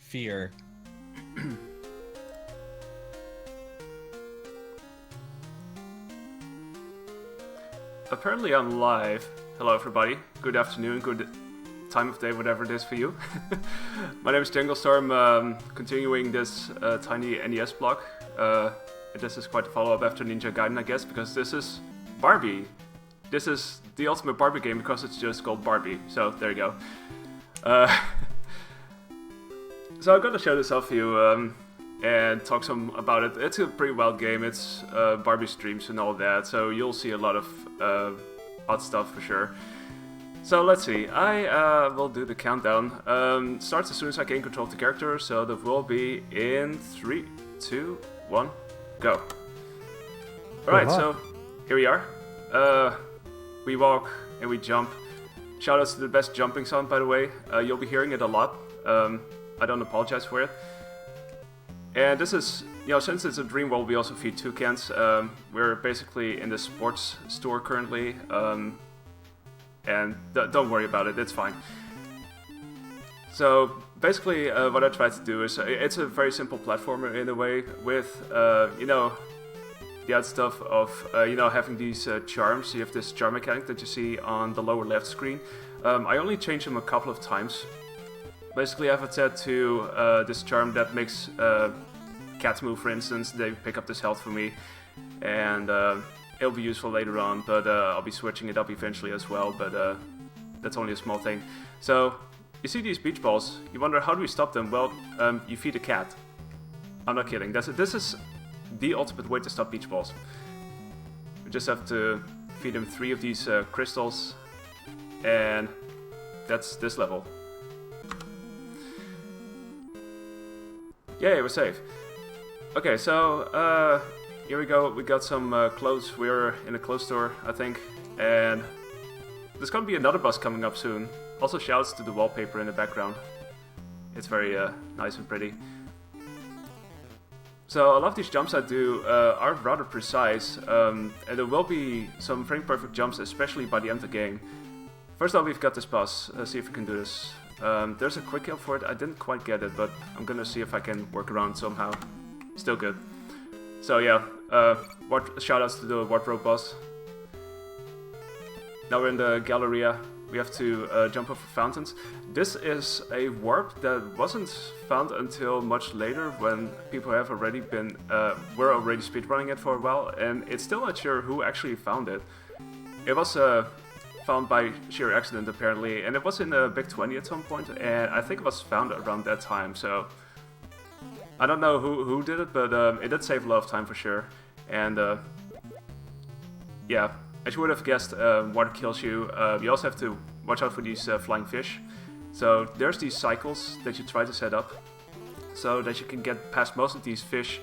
fear. Apparently I'm live. Hello everybody. Good afternoon, good time of day, whatever it is for you. My name is Janglestorm, continuing this tiny NES block. This is quite a follow-up after Ninja Gaiden, I guess, because this is Barbie. This is the ultimate Barbie game because it's just called Barbie. So there you go. So I'm gonna show this off for you and talk some about it. It's a pretty wild game. It's Barbie streams and all that, so you'll see a lot of odd stuff for sure. So let's see. I will do the countdown. Starts as soon as I gain control of the character. So that will be in 3, 2, 1, go. Alright, so here we are. We walk and we jump. Shoutouts to the best jumping sound, by the way. You'll be hearing it a lot. I don't apologize for it. And this is, since it's a dream world, we also feed toucans. We're basically in the sports store currently. And don't worry about it, it's fine. So basically what I try to do is, it's a very simple platformer in a way with, the odd stuff of, having these charms. You have this charm mechanic that you see on the lower left screen. I only changed them a couple of times. Basically I have it set to this charm that makes cats move, for instance. They pick up this health for me. And it'll be useful later on, but I'll be switching it up eventually as well, but that's only a small thing. So, you see these beach balls, you wonder how do we stop them? Well, you feed a cat. I'm not kidding, this is the ultimate way to stop beach balls. You just have to feed them 3 of these crystals, and that's this level. Yay, we're safe. Okay, so, here we go, we got some clothes. We're in a clothes store, I think, and there's gonna be another bus coming up soon. Also shouts to the wallpaper in the background. It's very nice and pretty. So a lot of these jumps I do are rather precise, and there will be some frame perfect jumps, especially by the end of the game. First off, we've got this bus. Let's see if we can do this. There's a quick kill for it. I didn't quite get it, but I'm gonna see if I can work around somehow. Still good. So yeah, shoutouts to the wardrobe boss. Now we're in the Galleria. We have to jump over fountains. This is a warp that wasn't found until much later, when people have already been were already speedrunning it for a while, and it's still not sure who actually found it. It was found by sheer accident apparently, and it was in the Big 20 at some point, and I think it was found around that time. So I don't know who did it, but it did save a lot of time for sure. And yeah, as you would have guessed, water kills you. You also have to watch out for these flying fish. So there's these cycles that you try to set up so that you can get past most of these fish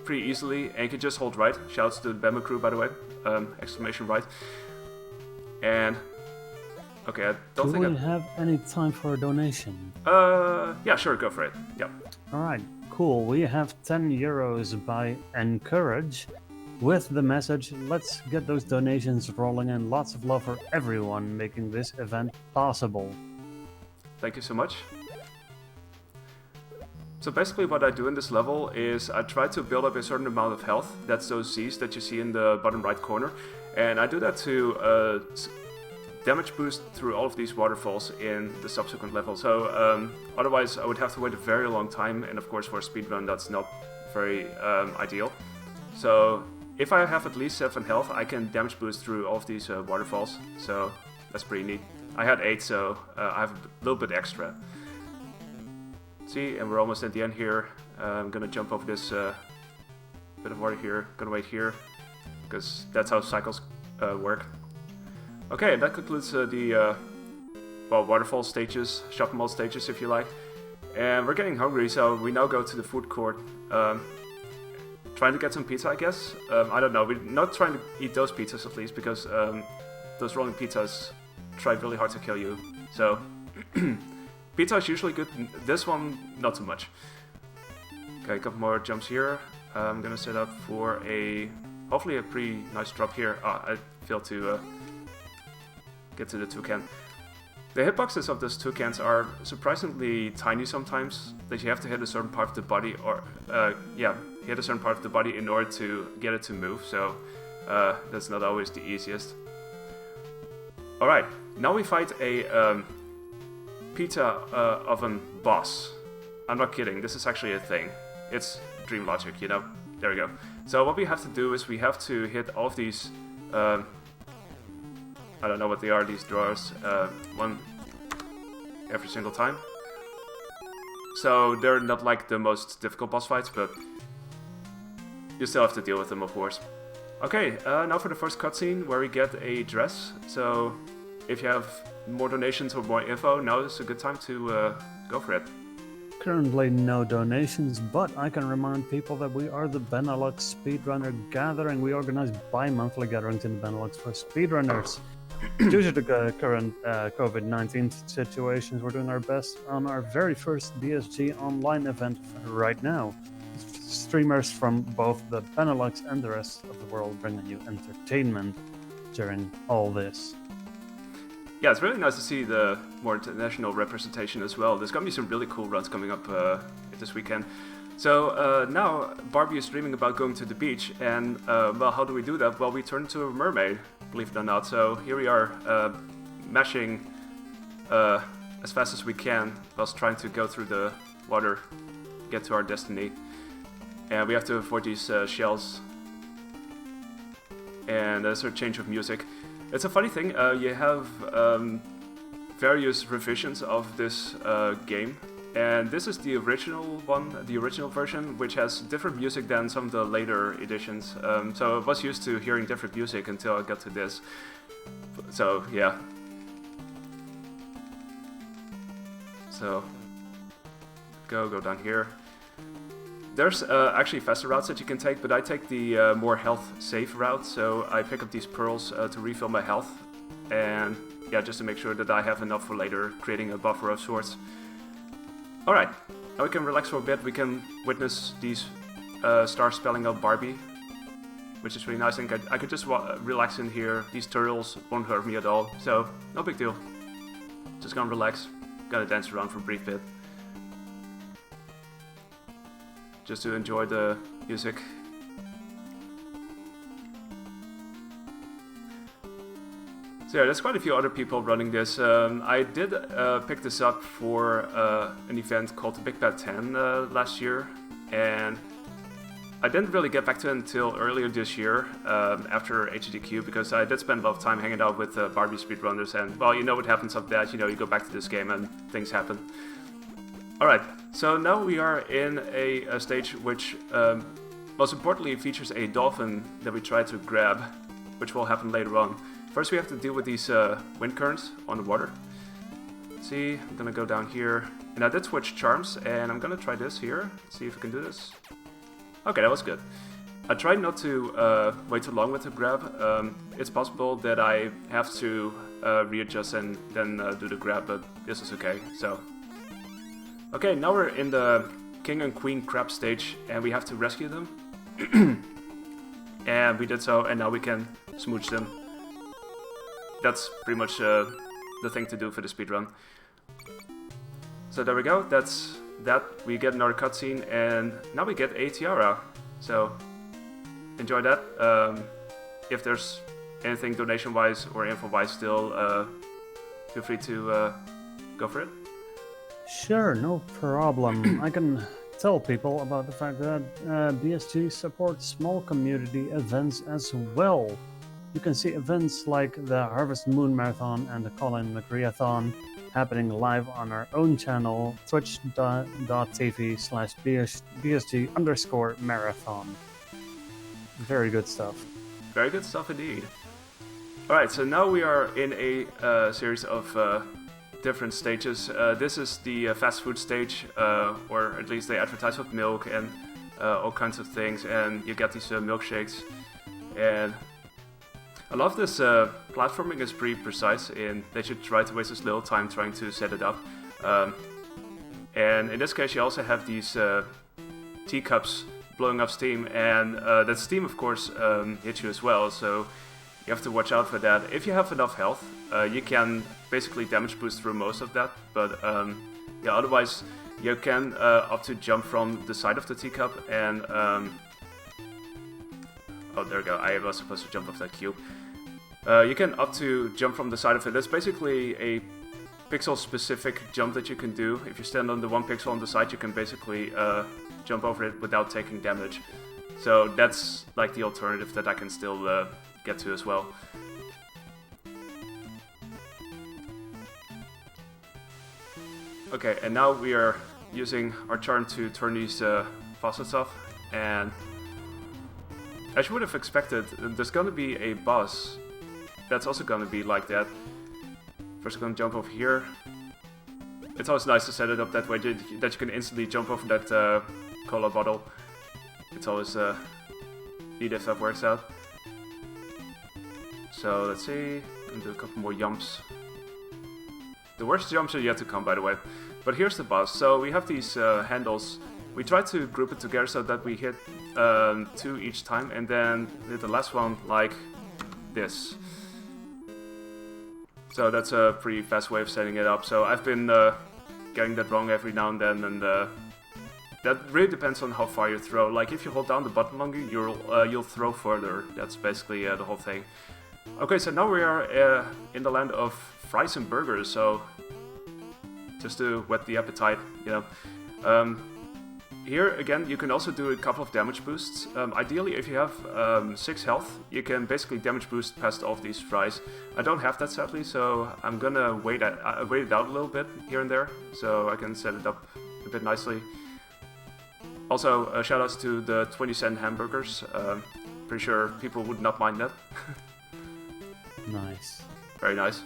pretty easily, and you can just hold right. Shouts to the Bama crew, by the way. Exclamation right. And okay, I don't think Do we have any time for a donation? Yeah, sure, go for it. Yep. Alright, cool. We have 10 euros by Encourage with the message, let's get those donations rolling, and lots of love for everyone making this event possible. Thank you so much. So basically what I do in this level is I try to build up a certain amount of health. That's those Z's that you see in the bottom right corner. And I do that to damage boost through all of these waterfalls in the subsequent level. So otherwise I would have to wait a very long time, and of course for a speedrun that's not very ideal. So if I have at least 7 health, I can damage boost through all of these waterfalls. So that's pretty neat. I had 8, so I have a little bit extra. See, and we're almost at the end here. I'm gonna jump over this bit of water here. Gonna wait here, because that's how cycles work. Okay, that concludes the waterfall stages, shopping mall stages if you like. And we're getting hungry, so we now go to the food court. Trying to get some pizza, I guess. I don't know, we're not trying to eat those pizzas at least, because those rolling pizzas try really hard to kill you. So, pizza is usually good, this one not so much. Okay, a couple more jumps here. I'm gonna set up for hopefully a pretty nice drop here. I failed to get to the toucan. The hitboxes of those toucans are surprisingly tiny sometimes, that you have to hit a certain part of the body, or hit a certain part of the body in order to get it to move, so that's not always the easiest. Alright, now we fight a pizza oven boss. I'm not kidding, this is actually a thing. It's dream logic, you know? There we go. So what we have to do is we have to hit all of these, I don't know what they are, these drawers, one every single time. So they're not like the most difficult boss fights, but you still have to deal with them, of course. Okay, now for the first cutscene where we get a dress. So if you have more donations or more info, now is a good time to go for it. Currently no donations, but I can remind people that we are the Benelux Speedrunner Gathering. We organize bi-monthly gatherings in the Benelux for speedrunners. Due to the current COVID-19 situations, we're doing our best on our very first BSG Online event right now. Streamers from both the Benelux and the rest of the world bringing you entertainment during all this. Yeah, it's really nice to see the more international representation as well. There's gonna be some really cool runs coming up this weekend. So now Barbie is dreaming about going to the beach, and well, how do we do that? Well, we turn into a mermaid, believe it or not. So here we are, mashing as fast as we can whilst trying to go through the water, get to our destiny. And we have to avoid these shells. And there's a change of music. It's a funny thing, you have various revisions of this game. And this is the original one, the original version, which has different music than some of the later editions. So I was used to hearing different music until I got to this. So yeah. So go down here. There's actually faster routes that you can take, but I take the more health safe route. So I pick up these pearls to refill my health, and yeah, just to make sure that I have enough for later, creating a buffer of sorts. Alright, now we can relax for a bit. We can witness these stars spelling out Barbie, which is really nice. I think I could just relax in here. These turtles won't hurt me at all, so no big deal. Just gonna relax, gonna dance around for a brief bit. Just to enjoy the music. So yeah, there's quite a few other people running this. I did pick this up for an event called the Big Bad 10 last year, and I didn't really get back to it until earlier this year, after HDQ, because I did spend a lot of time hanging out with Barbie speedrunners, and well, you know what happens after that, you know, you go back to this game and things happen. Alright, so now we are in a stage which most importantly features a dolphin that we try to grab, which will happen later on. First we have to deal with these wind currents on the water. See, I'm gonna go down here, and I did switch charms, and I'm gonna try this here, see if we can do this. Okay, that was good. I tried not to wait too long with the grab. It's possible that I have to readjust and then do the grab, but this is okay, so. Okay, now we're in the King and Queen crab stage, and we have to rescue them. And we did so, and now we can smooch them. That's pretty much the thing to do for the speedrun. So there we go, that's that. We get another cutscene, and now we get a tiara. So enjoy that. If there's anything donation-wise or info-wise still, feel free to go for it. Sure, no problem. I can tell people about the fact that BSG supports small community events as well. You can see events like the Harvest Moon Marathon and the Colin McRae-a-thon happening live on our own channel, twitch.tv/BSG_marathon. Very good stuff. Very good stuff indeed. Alright, so now we are in a series of different stages. This is the fast food stage, or at least they advertise with milk and all kinds of things, and you get these milkshakes. And a lot of this platforming is pretty precise, and they should try to waste as little time trying to set it up. And in this case you also have these teacups blowing off steam, and that steam of course hits you as well, so you have to watch out for that. If you have enough health, you can basically damage boost through most of that, but yeah, otherwise you can up to jump from the side of the teacup and oh, there we go, I was supposed to jump off that cube. You can up to jump from the side of it. That's basically a pixel-specific jump that you can do. If you stand on the one pixel on the side, you can basically jump over it without taking damage. So that's like the alternative that I can still get to as well. Okay, and now we are using our charm to turn these faucets off, and as you would have expected, there's gonna be a boss that's also gonna be like that. First I'm gonna jump over here. It's always nice to set it up that way, that you can instantly jump over that cola bottle. It's always neat if that works out. So let's see, and do a couple more jumps. The worst jumps are yet to come, by the way. But here's the boss. So we have these handles. We try to group it together so that we hit 2 each time, and then hit the last one like this. So that's a pretty fast way of setting it up. So I've been getting that wrong every now and then, and that really depends on how far you throw. Like if you hold down the button longer, you'll throw further. That's basically the whole thing. Okay, so now we are in the land of fries and burgers. So just to whet the appetite, you know. Here again, you can also do a couple of damage boosts. Ideally, if you have 6 health, you can basically damage boost past all of these fries. I don't have that sadly, so I'm gonna wait it out a little bit here and there, so I can set it up a bit nicely. Also, shoutouts to the 20-cent hamburgers. Pretty sure people would not mind that. Nice. Very nice.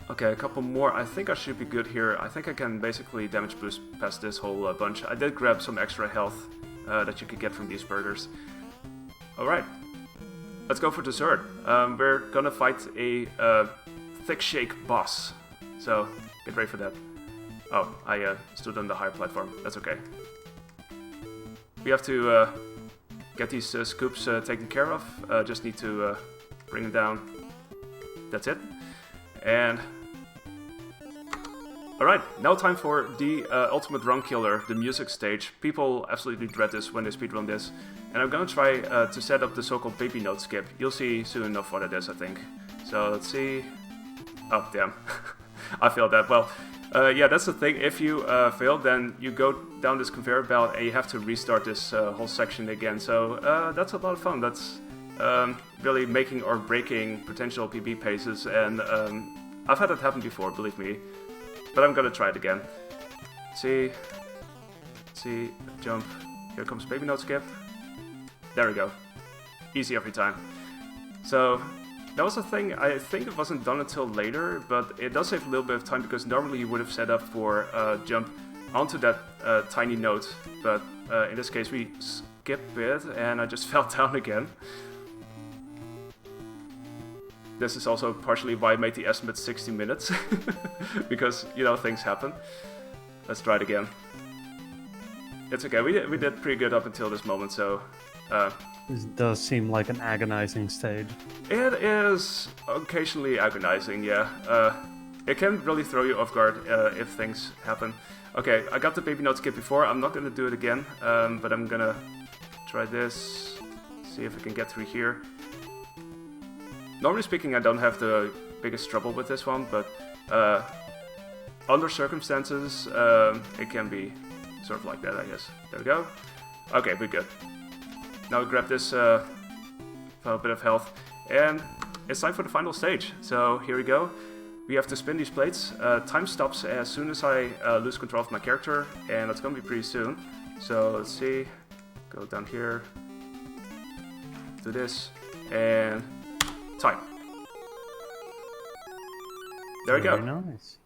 Okay, a couple more. I think I should be good here. I think I can basically damage boost past this whole bunch. I did grab some extra health that you could get from these burgers. Alright, let's go for dessert. We're gonna fight a thick shake boss. So, get ready for that. Oh, I stood on the higher platform. That's okay. We have to get these scoops taken care of. Just need to bring them down. That's it. And alright, now time for the ultimate run killer, the music stage. People absolutely dread this when they speedrun this. And I'm gonna try to set up the so-called baby note skip. You'll see soon enough what it is, I think. So let's see. Oh, damn. I failed that. Well, yeah, that's the thing. If you fail, then you go down this conveyor belt and you have to restart this whole section again. So that's a lot of fun. That's really making or breaking potential PB paces, and I've had it happen before, believe me. But I'm gonna try it again. See, jump. Here comes baby note skip. There we go. Easy every time. So that was a thing. I think it wasn't done until later, but it does save a little bit of time because normally you would have set up for jump onto that tiny note, but in this case we skip it, and I just fell down again. This is also partially why I made the estimate 60 minutes, because, you know, things happen. Let's try it again. It's okay, we did pretty good up until this moment, so... This does seem like an agonizing stage. It is occasionally agonizing, yeah. It can really throw you off guard if things happen. Okay, I got the baby note skip before, I'm not gonna do it again, but I'm gonna try this, see if I can get through here. Normally speaking, I don't have the biggest trouble with this one, but under circumstances, it can be sort of like that, I guess. There we go. Okay, we're good. Now we grab this for a bit of health, and it's time for the final stage. So here we go. We have to spin these plates. Time stops as soon as I lose control of my character, and that's gonna be pretty soon. So let's see. Go down here. Do this, and time. There we go. Very nice.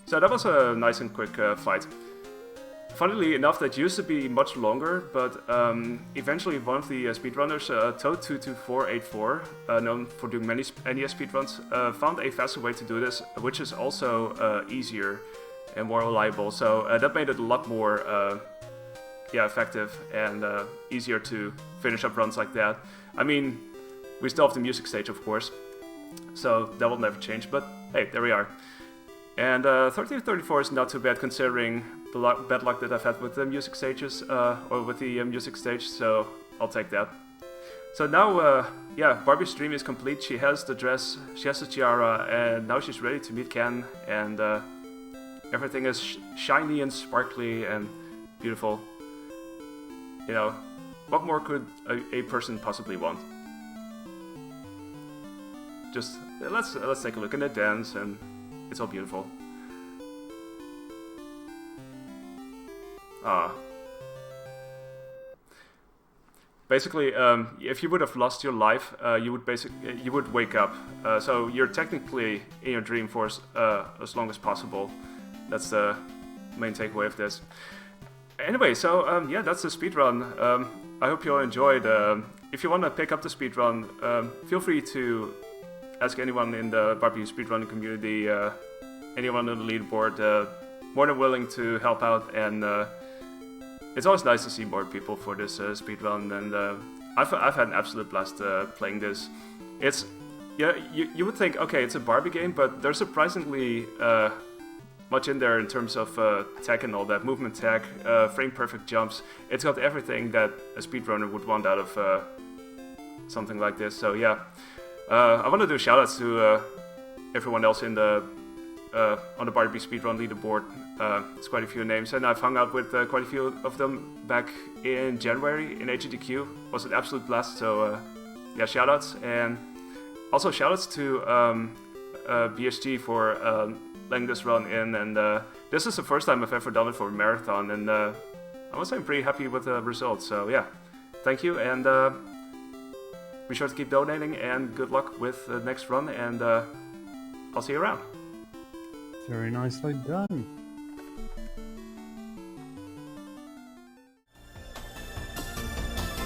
So that was a nice and quick fight. Funnily enough, that used to be much longer, but eventually one of the speedrunners, Toad22484, known for doing many NES speedruns, found a faster way to do this, which is also easier and more reliable. So that made it a lot more effective and easier to finish up runs like that. I mean, we still have the music stage, of course, so that will never change, but hey, there we are. And 1334 is not too bad considering the bad luck that I've had with the music stages, or with the music stage, so I'll take that. So now, Barbie's dream is complete. She has the dress, she has the tiara, and now she's ready to meet Ken, and everything is shiny and sparkly and beautiful. You know, what more could a person possibly want? Just, let's take a look at the dance, and it's all beautiful. Basically, if you would have lost your life, you would wake up. So you're technically in your dream for as long as possible. That's the main takeaway of this. Anyway, so yeah, that's the speedrun. I hope you all enjoyed. If you want to pick up the speedrun, feel free to ask anyone in the Barbie speedrunning community, anyone on the leaderboard. More than willing to help out, and it's always nice to see more people for this speedrun, and I've had an absolute blast playing this. It's, you would think, okay, it's a Barbie game, but there's surprisingly much in there in terms of tech and all that, movement tech, frame perfect jumps. It's got everything that a speedrunner would want out of something like this. So yeah, I want to do shoutouts to everyone else in the on the Barbie speedrun leaderboard. It's quite a few names, and I've hung out with quite a few of them back in January in HGDQ. It was an absolute blast, so yeah, shoutouts. And also shoutouts to BSG for letting this run in, and this is the first time I've ever done it for a marathon, and I must say I'm pretty happy with the results. So yeah, thank you, and be sure to keep donating, and good luck with the next run, and I'll see you around. Very nicely done.